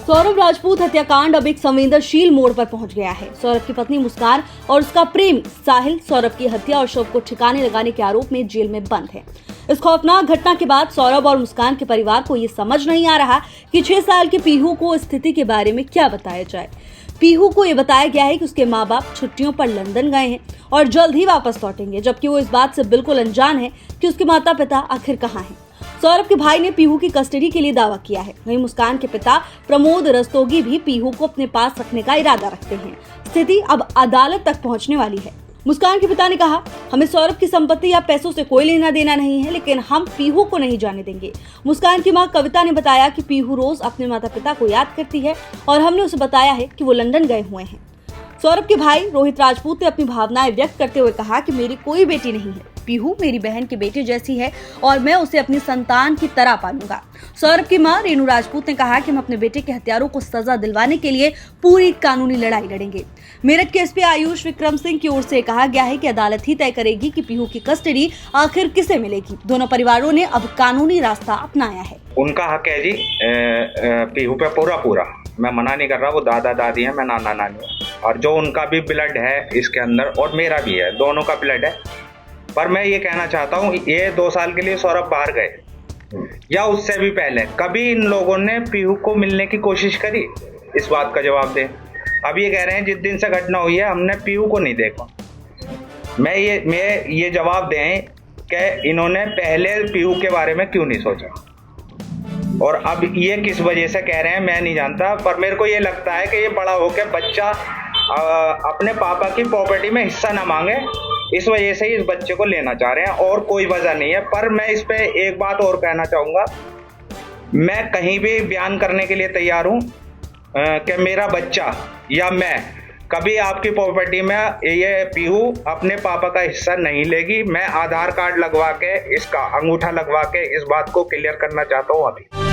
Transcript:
सौरभ राजपूत हत्याकांड अब एक संवेदनशील मोड़ पर पहुंच गया है। सौरभ की पत्नी मुस्कान और उसका प्रेमी साहिल सौरभ की हत्या और शव को ठिकाने लगाने के आरोप में जेल में बंद है। इस खौफनाक घटना के बाद सौरभ और मुस्कान के परिवार को ये समझ नहीं आ रहा कि 6 साल के पीहू को स्थिति के बारे में क्या बताया जाए। पीहू को ये बताया गया है कि उसके माँ बाप छुट्टियों पर लंदन गए हैं और जल्द ही वापस लौटेंगे, जबकि वो इस बात से बिल्कुल अनजान है कि उसके माता पिता आखिर कहाँ हैं। सौरभ के भाई ने पीहू की कस्टडी के लिए दावा किया है। वहीं मुस्कान के पिता प्रमोद रस्तोगी भी पीहू को अपने पास रखने का इरादा रखते हैं। स्थिति अब अदालत तक पहुंचने वाली है। मुस्कान के पिता ने कहा, हमें सौरभ की संपत्ति या पैसों से कोई लेना देना नहीं है, लेकिन हम पीहू को नहीं जाने देंगे। मुस्कान की मां कविता ने बताया कि पीहू रोज अपने माता पिता को याद करती है और हमने उसे बताया है कि वो लंदन गए हुए हैं। सौरभ के भाई रोहित राजपूत ने अपनी भावनाएं व्यक्त करते हुए कहा कि मेरी कोई बेटी नहीं है, पीहू मेरी बहन की बेटी जैसी है और मैं उसे अपनी संतान की तरह पालूंगा। सौरभ की मां रेणु राजपूत ने कहा कि हम अपने बेटे के हत्यारों को सजा दिलवाने के लिए पूरी कानूनी लड़ाई लड़ेंगे। मेरठ के एसपी आयुष विक्रम सिंह की ओर से कहा गया है कि अदालत ही तय करेगी कि पीहू की कस्टडी आखिर किसे मिलेगी। दोनों परिवारों ने अब कानूनी रास्ता अपनाया है। उनका हक है जी पीहू पे पूरा। मैं मना नहीं कर रहा, वो दादा दादी है, मैं नाना नानी हूँ, और जो उनका भी ब्लड है इसके अंदर और मेरा भी है, दोनों का ब्लड है। पर मैं ये कहना चाहता हूँ, ये 2 साल के लिए सौरभ बाहर गए या उससे भी पहले कभी इन लोगों ने पीहू को मिलने की कोशिश करी? इस बात का जवाब दें। अब ये कह रहे हैं जिस दिन से घटना हुई है हमने पीहू को नहीं देखा। मैं ये जवाब दें कि इन्होंने पहले पीहू के बारे में क्यों नहीं सोचा, और अब ये किस वजह से कह रहे हैं मैं नहीं जानता। पर मेरे को ये लगता है कि ये बड़ा होकर बच्चा अपने पापा की प्रॉपर्टी में हिस्सा ना मांगे, इस वजह से ही इस बच्चे को लेना चाह रहे हैं, और कोई वजह नहीं है। पर मैं इस पे एक बात और कहना चाहूँगा, मैं कहीं भी बयान करने के लिए तैयार हूँ कि मेरा बच्चा या मैं कभी आपकी प्रॉपर्टी में ये पीहू अपने पापा का हिस्सा नहीं लेगी। मैं आधार कार्ड लगवा के, इसका अंगूठा लगवा के इस बात को क्लियर करना चाहता हूँ अभी।